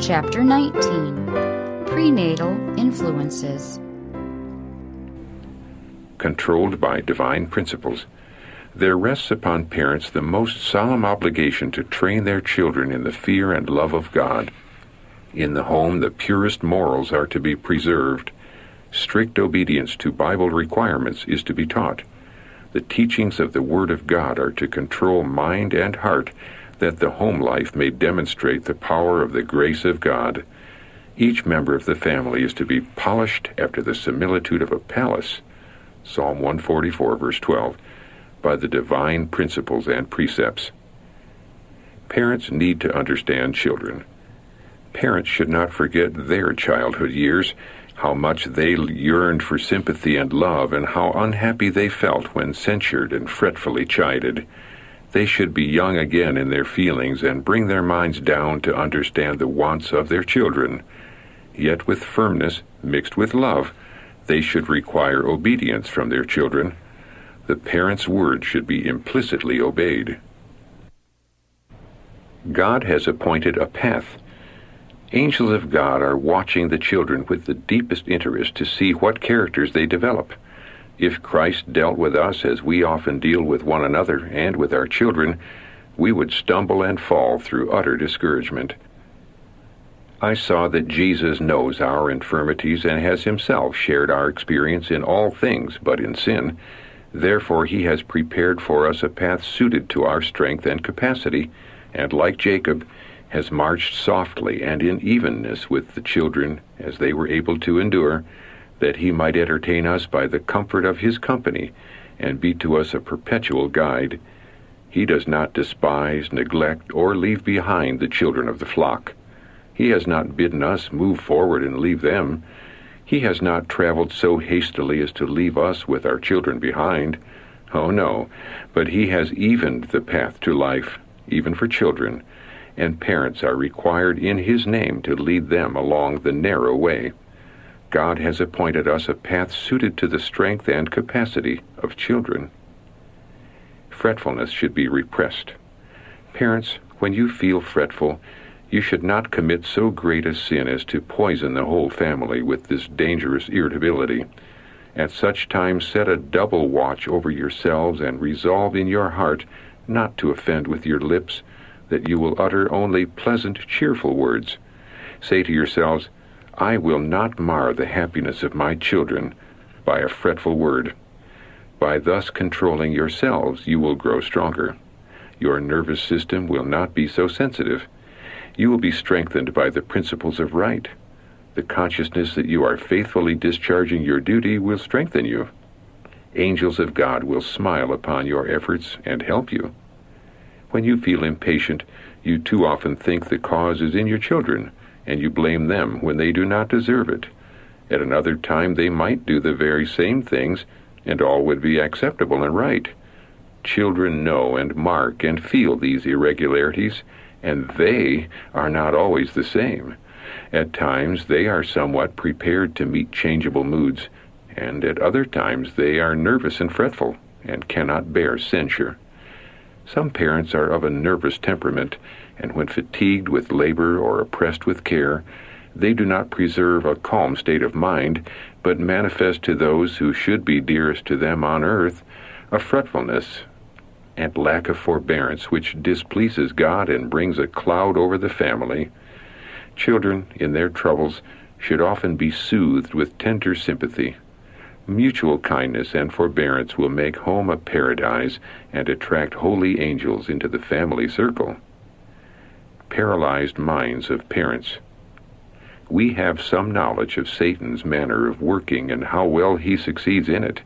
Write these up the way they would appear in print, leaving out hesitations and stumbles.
Chapter 19, Prenatal Influences. Controlled by divine principles, there rests upon parents the most solemn obligation to train their children in the fear and love of God. In the home, the purest morals are to be preserved. Strict obedience to Bible requirements is to be taught. The teachings of the Word of God are to control mind and heart, that the home life may demonstrate the power of the grace of God. Each member of the family is to be polished after the similitude of a palace, Psalm 144, verse 12, by the divine principles and precepts. Parents need to understand children. Parents should not forget their childhood years, how much they yearned for sympathy and love, and how unhappy they felt when censured and fretfully chided. They should be young again in their feelings and bring their minds down to understand the wants of their children. Yet with firmness mixed with love, they should require obedience from their children. The parent's word should be implicitly obeyed. God has appointed a path. Angels of God are watching the children with the deepest interest to see what characters they develop. If Christ dealt with us as we often deal with one another and with our children, we would stumble and fall through utter discouragement. I saw that Jesus knows our infirmities and has himself shared our experience in all things but in sin. Therefore he has prepared for us a path suited to our strength and capacity, and like Jacob, has marched softly and in evenness with the children as they were able to endure, that he might entertain us by the comfort of his company and be to us a perpetual guide. He does not despise, neglect, or leave behind the children of the flock. He has not bidden us move forward and leave them. He has not traveled so hastily as to leave us with our children behind. Oh no, but he has evened the path to life, even for children, and parents are required in his name to lead them along the narrow way. God has appointed us a path suited to the strength and capacity of children. Fretfulness should be repressed. Parents, when you feel fretful, you should not commit so great a sin as to poison the whole family with this dangerous irritability. At such times set a double watch over yourselves and resolve in your heart not to offend with your lips, that you will utter only pleasant, cheerful words. Say to yourselves, I will not mar the happiness of my children by a fretful word. By thus controlling yourselves, you will grow stronger. Your nervous system will not be so sensitive. You will be strengthened by the principles of right. The consciousness that you are faithfully discharging your duty will strengthen you. Angels of God will smile upon your efforts and help you. When you feel impatient, you too often think the cause is in your children, and you blame them when they do not deserve it. At another time they might do the very same things, and all would be acceptable and right. Children know and mark and feel these irregularities, and they are not always the same. At times they are somewhat prepared to meet changeable moods, and at other times they are nervous and fretful, and cannot bear censure. Some parents are of a nervous temperament, and when fatigued with labor or oppressed with care, they do not preserve a calm state of mind, but manifest to those who should be dearest to them on earth a fretfulness and lack of forbearance which displeases God and brings a cloud over the family. Children, in their troubles, should often be soothed with tender sympathy. Mutual kindness and forbearance will make home a paradise and attract holy angels into the family circle. Paralyzed minds of parents. We have some knowledge of Satan's manner of working and how well he succeeds in it.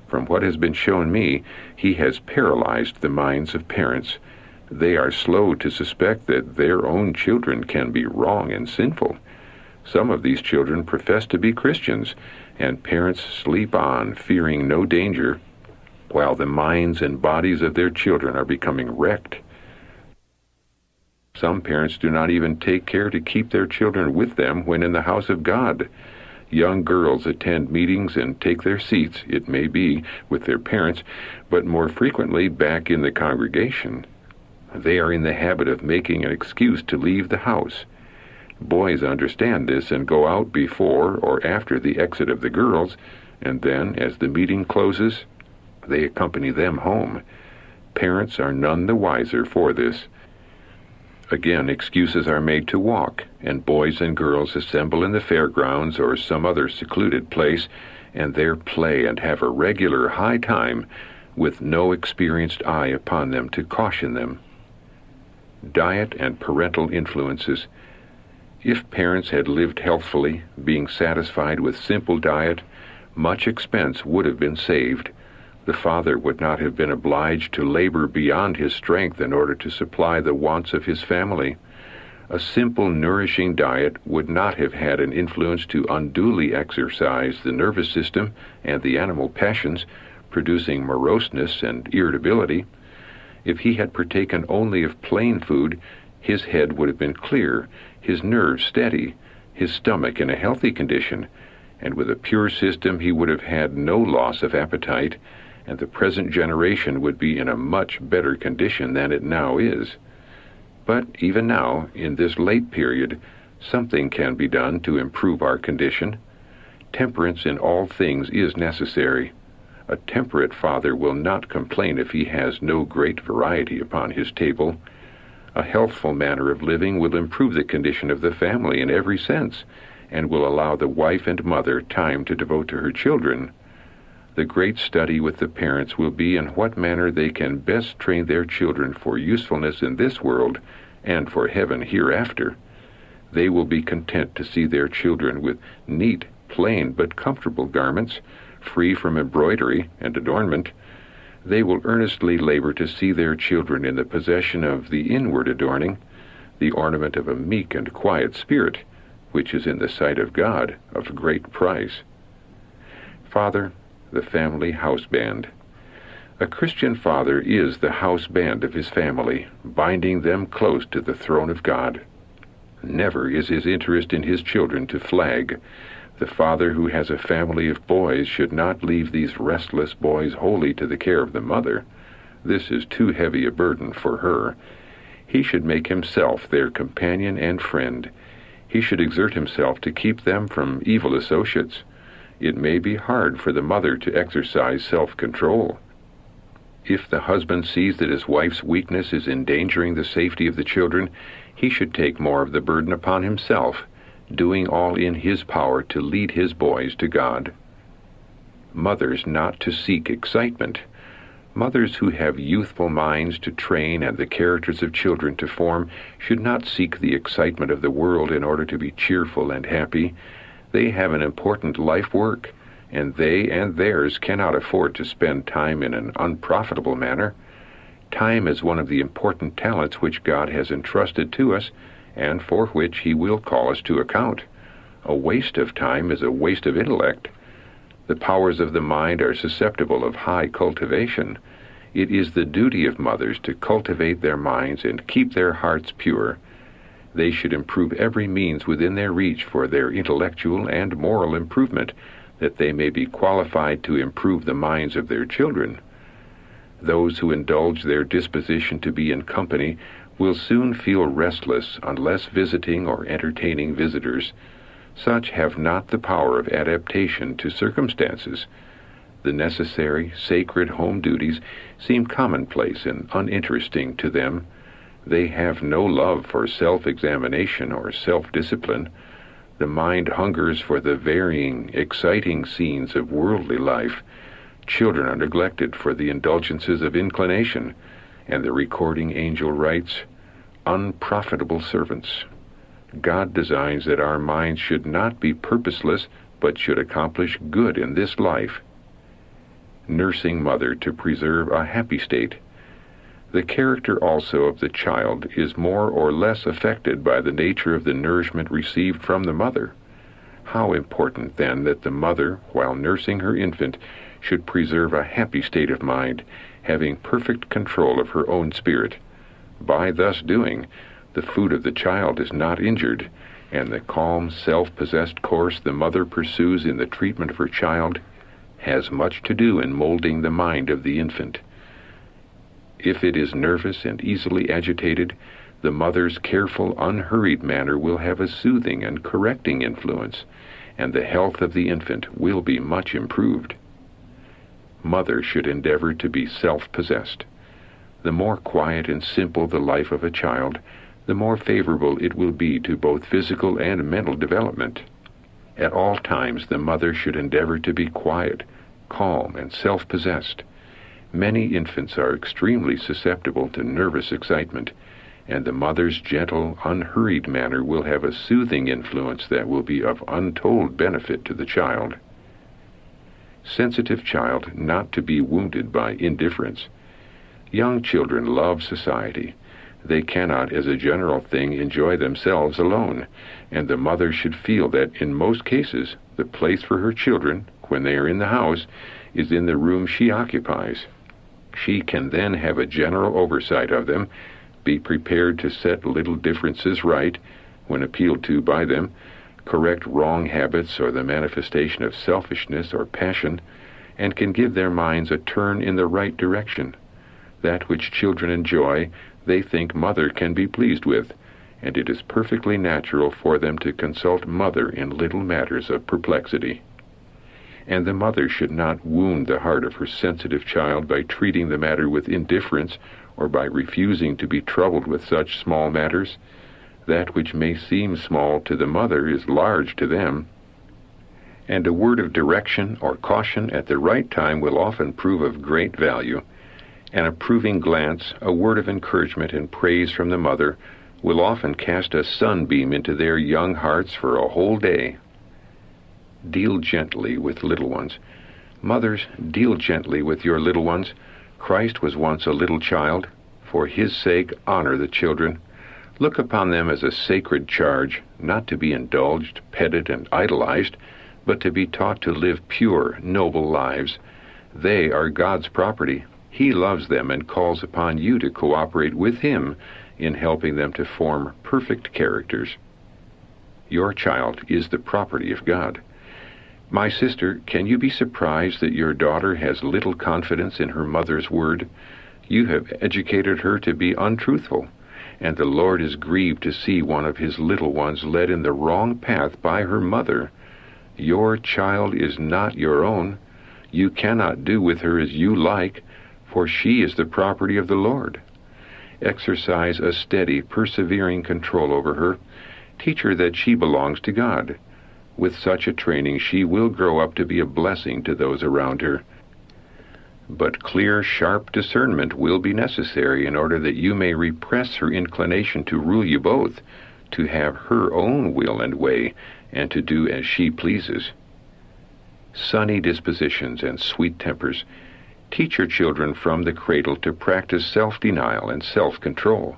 From what has been shown me, he has paralyzed the minds of parents. They are slow to suspect that their own children can be wrong and sinful. Some of these children profess to be Christians, and parents sleep on, fearing no danger, while the minds and bodies of their children are becoming wrecked. Some parents do not even take care to keep their children with them when in the house of God. Young girls attend meetings and take their seats, it may be, with their parents, but more frequently back in the congregation. They are in the habit of making an excuse to leave the house. Boys understand this and go out before or after the exit of the girls, and then, as the meeting closes, they accompany them home. Parents are none the wiser for this. Again, excuses are made to walk, and boys and girls assemble in the fairgrounds or some other secluded place, and there play and have a regular high time, with no experienced eye upon them to caution them. Diet and parental influences. If parents had lived healthfully, being satisfied with simple diet, much expense would have been saved. The father would not have been obliged to labor beyond his strength in order to supply the wants of his family. A simple, nourishing diet would not have had an influence to unduly exercise the nervous system and the animal passions, producing moroseness and irritability. If he had partaken only of plain food, his head would have been clear, his nerves steady, his stomach in a healthy condition, and with a pure system he would have had no loss of appetite, and the present generation would be in a much better condition than it now is. But even now, in this late period, something can be done to improve our condition. Temperance in all things is necessary. A temperate father will not complain if he has no great variety upon his table. A healthful manner of living will improve the condition of the family in every sense, and will allow the wife and mother time to devote to her children. The great study with the parents will be in what manner they can best train their children for usefulness in this world and for heaven hereafter. They will be content to see their children with neat, plain, but comfortable garments, free from embroidery and adornment. They will earnestly labor to see their children in the possession of the inward adorning, the ornament of a meek and quiet spirit, which is in the sight of God of great price. Father, the family house band. A Christian father is the house band of his family, binding them close to the throne of God. Never is his interest in his children to flag. The father who has a family of boys should not leave these restless boys wholly to the care of the mother. This is too heavy a burden for her. He should make himself their companion and friend. He should exert himself to keep them from evil associates. It may be hard for the mother to exercise self-control. If the husband sees that his wife's weakness is endangering the safety of the children, he should take more of the burden upon himself, doing all in his power to lead his boys to God. Mothers not to seek excitement. Mothers who have youthful minds to train and the characters of children to form should not seek the excitement of the world in order to be cheerful and happy. They have an important life work, and they and theirs cannot afford to spend time in an unprofitable manner. Time is one of the important talents which God has entrusted to us, and for which he will call us to account. A waste of time is a waste of intellect. The powers of the mind are susceptible of high cultivation. It is the duty of mothers to cultivate their minds and keep their hearts pure. They should improve every means within their reach for their intellectual and moral improvement, that they may be qualified to improve the minds of their children. Those who indulge their disposition to be in company will soon feel restless unless visiting or entertaining visitors. Such have not the power of adaptation to circumstances. The necessary, sacred home duties seem commonplace and uninteresting to them. They have no love for self-examination or self-discipline. The mind hungers for the varying, exciting scenes of worldly life. Children are neglected for the indulgences of inclination, and the recording angel writes, "Unprofitable servants." God designs that our minds should not be purposeless, but should accomplish good in this life. Nursing mother to preserve a happy state. The character also of the child is more or less affected by the nature of the nourishment received from the mother. How important, then, that the mother, while nursing her infant, should preserve a happy state of mind, having perfect control of her own spirit. By thus doing, the food of the child is not injured, and the calm, self-possessed course the mother pursues in the treatment of her child has much to do in molding the mind of the infant. If it is nervous and easily agitated, The mother's careful, unhurried manner will have a soothing and correcting influence, and the health of the infant will be much improved. Mother should endeavor to be self-possessed. The more quiet and simple the life of a child, the more favorable it will be to both physical and mental development. At all times the mother should endeavor to be quiet, calm, and self-possessed. Many infants are extremely susceptible to nervous excitement, and the mother's gentle, unhurried manner will have a soothing influence that will be of untold benefit to the child. Sensitive child not to be wounded by indifference. Young children love society. They cannot, as a general thing, enjoy themselves alone, and the mother should feel that, in most cases, the place for her children, when they are in the house, is in the room she occupies. She can then have a general oversight of them, be prepared to set little differences right, when appealed to by them, correct wrong habits or the manifestation of selfishness or passion, and can give their minds a turn in the right direction. That which children enjoy, they think mother can be pleased with, and it is perfectly natural for them to consult mother in little matters of perplexity. And the mother should not wound the heart of her sensitive child by treating the matter with indifference or by refusing to be troubled with such small matters. That which may seem small to the mother is large to them. And a word of direction or caution at the right time will often prove of great value. An approving glance, a word of encouragement and praise from the mother will often cast a sunbeam into their young hearts for a whole day. Deal gently with little ones. Mothers, deal gently with your little ones. Christ was once a little child. For his sake, honor the children. Look upon them as a sacred charge, not to be indulged, petted, and idolized, but to be taught to live pure, noble lives. They are God's property. He loves them and calls upon you to cooperate with him in helping them to form perfect characters. Your child is the property of God. My sister, can you be surprised that your daughter has little confidence in her mother's word? You have educated her to be untruthful, and the Lord is grieved to see one of his little ones led in the wrong path by her mother. Your child is not your own. You cannot do with her as you like, for she is the property of the Lord. Exercise a steady, persevering control over her. Teach her that she belongs to God. With such a training, she will grow up to be a blessing to those around her. But clear, sharp discernment will be necessary in order that you may repress her inclination to rule you both, to have her own will and way, and to do as she pleases. Sunny dispositions and sweet tempers. Teach your children from the cradle to practice self-denial and self-control.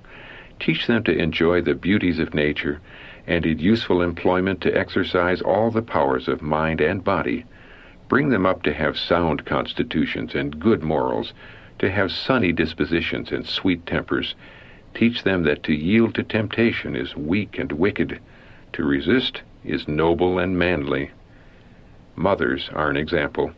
Teach them to enjoy the beauties of nature, and in useful employment to exercise all the powers of mind and body. Bring them up to have sound constitutions and good morals, to have sunny dispositions and sweet tempers. Teach them that to yield to temptation is weak and wicked, to resist is noble and manly. Mothers are an example.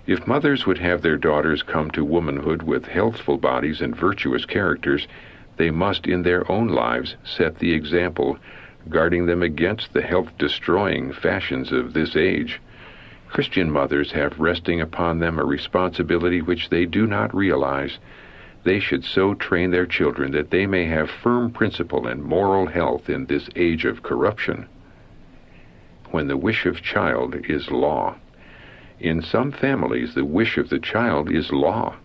If mothers would have their daughters come to womanhood with healthful bodies and virtuous characters, they must in their own lives set the example, guarding them against the health-destroying fashions of this age. Christian mothers have resting upon them a responsibility which they do not realize. They should so train their children that they may have firm principle and moral health in this age of corruption. When the wish of child is law. In some families, the wish of the child is law.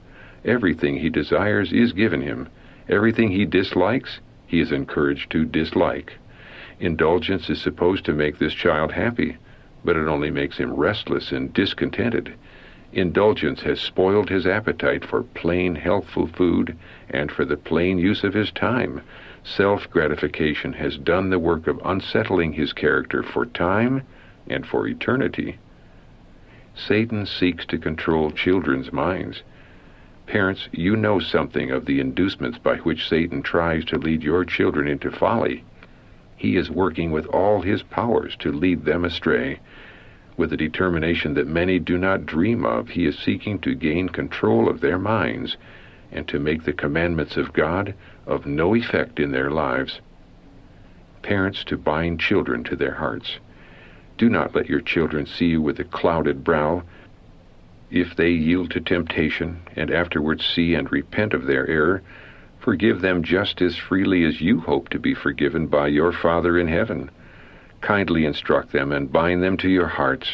Everything he desires is given him. Everything he dislikes, he is encouraged to dislike. Indulgence is supposed to make this child happy, but it only makes him restless and discontented. Indulgence has spoiled his appetite for plain, healthful food and for the plain use of his time. Self-gratification has done the work of unsettling his character for time and for eternity. Satan seeks to control children's minds. Parents, you know something of the inducements by which Satan tries to lead your children into folly. He is working with all his powers to lead them astray. With a determination that many do not dream of, he is seeking to gain control of their minds and to make the commandments of God of no effect in their lives. Parents, to bind children to their hearts. Do not let your children see you with a clouded brow. If they yield to temptation, and afterwards see and repent of their error, forgive them just as freely as you hope to be forgiven by your Father in heaven. Kindly instruct them and bind them to your hearts.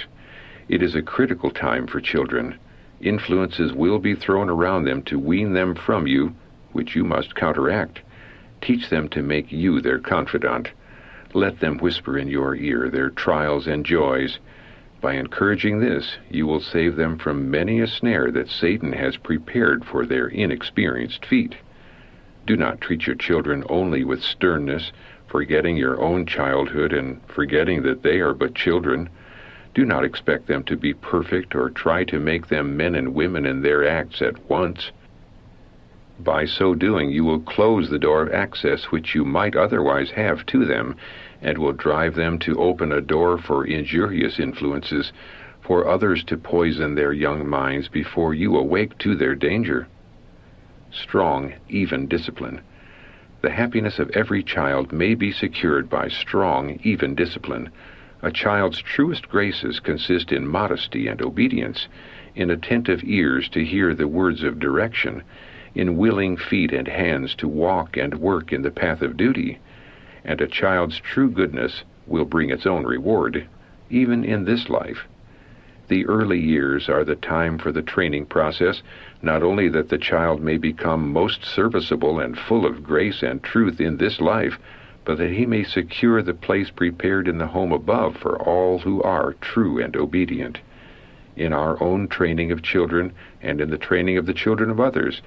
It is a critical time for children. Influences will be thrown around them to wean them from you, which you must counteract. Teach them to make you their confidant. Let them whisper in your ear their trials and joys. By encouraging this, you will save them from many a snare that Satan has prepared for their inexperienced feet. Do not treat your children only with sternness, forgetting your own childhood and forgetting that they are but children. Do not expect them to be perfect or try to make them men and women in their acts at once. By so doing, you will close the door of access which you might otherwise have to them, and will drive them to open a door for injurious influences, for others to poison their young minds before you awake to their danger. Strong, even discipline. The happiness of every child may be secured by strong, even discipline. A child's truest graces consist in modesty and obedience, in attentive ears to hear the words of direction, in willing feet and hands to walk and work in the path of duty. And a child's true goodness will bring its own reward, even in this life. The early years are the time for the training process, not only that the child may become most serviceable and full of grace and truth in this life, but that he may secure the place prepared in the home above for all who are true and obedient. In our own training of children, and in the training of the children of others,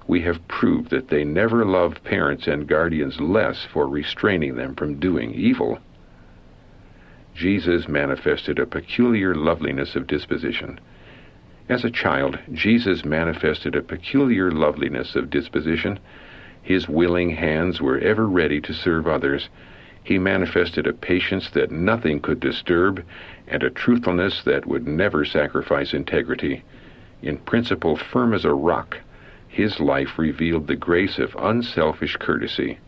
we have proved that they never love parents and guardians less for restraining them from doing evil. Jesus manifested a peculiar loveliness of disposition. As a child, Jesus manifested a peculiar loveliness of disposition. His willing hands were ever ready to serve others. He manifested a patience that nothing could disturb, and a truthfulness that would never sacrifice integrity. In principle firm as a rock, his life revealed the grace of unselfish courtesy.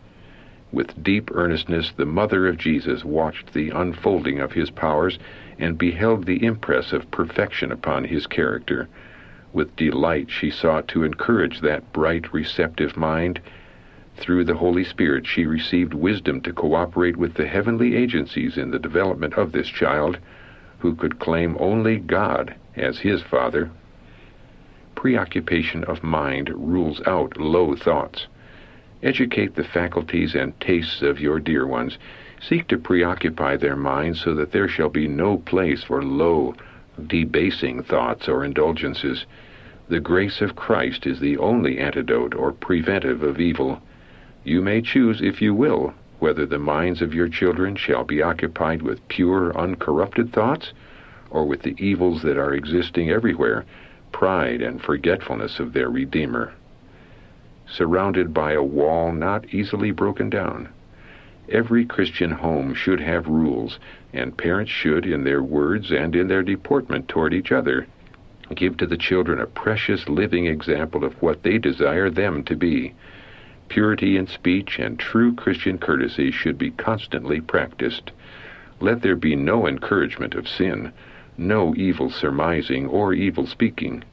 With deep earnestness, the mother of Jesus watched the unfolding of his powers and beheld the impress of perfection upon his character. With delight she sought to encourage that bright, receptive mind. Through the Holy Spirit she received wisdom to cooperate with the heavenly agencies in the development of this child, who could claim only God as his Father. Preoccupation of mind rules out low thoughts. Educate the faculties and tastes of your dear ones. Seek to preoccupy their minds so that there shall be no place for low, debasing thoughts or indulgences. The grace of Christ is the only antidote or preventive of evil. You may choose, if you will, whether the minds of your children shall be occupied with pure, uncorrupted thoughts, or with the evils that are existing everywhere, pride and forgetfulness of their Redeemer. Surrounded by a wall not easily broken down. Every Christian home should have rules, and parents should, in their words and in their deportment toward each other, give to the children a precious living example of what they desire them to be. Purity in speech and true Christian courtesy should be constantly practiced. Let there be no encouragement of sin, no evil surmising or evil speaking.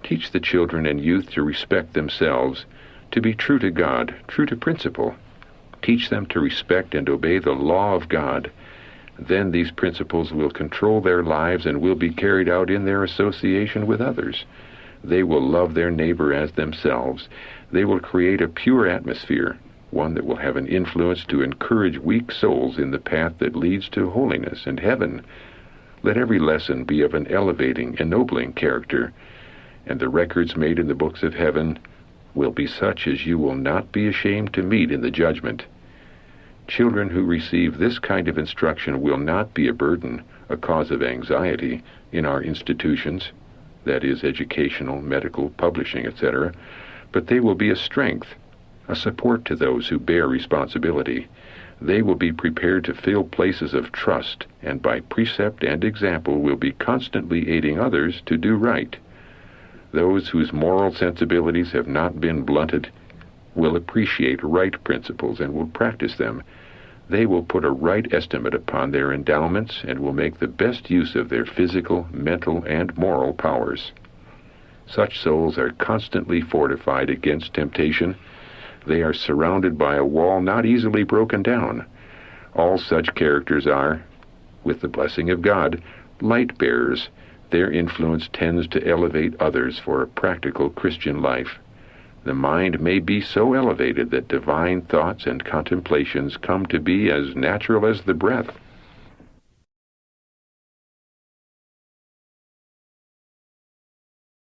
Teach the children and youth to respect themselves, to be true to God, true to principle. Teach them to respect and obey the law of God. Then these principles will control their lives and will be carried out in their association with others. They will love their neighbor as themselves. They will create a pure atmosphere, one that will have an influence to encourage weak souls in the path that leads to holiness and heaven. Let every lesson be of an elevating, ennobling character, and the records made in the books of heaven will be such as you will not be ashamed to meet in the judgment. Children who receive this kind of instruction will not be a burden, a cause of anxiety in our institutions, that is, educational, medical, publishing, etc., but they will be a strength, a support to those who bear responsibility. They will be prepared to fill places of trust, and by precept and example will be constantly aiding others to do right. Those whose moral sensibilities have not been blunted will appreciate right principles and will practice them. They will put a right estimate upon their endowments and will make the best use of their physical, mental, and moral powers. Such souls are constantly fortified against temptation. They are surrounded by a wall not easily broken down. All such characters are, with the blessing of God, light bearers. Their influence tends to elevate others for a practical Christian life. The mind may be so elevated that divine thoughts and contemplations come to be as natural as the breath.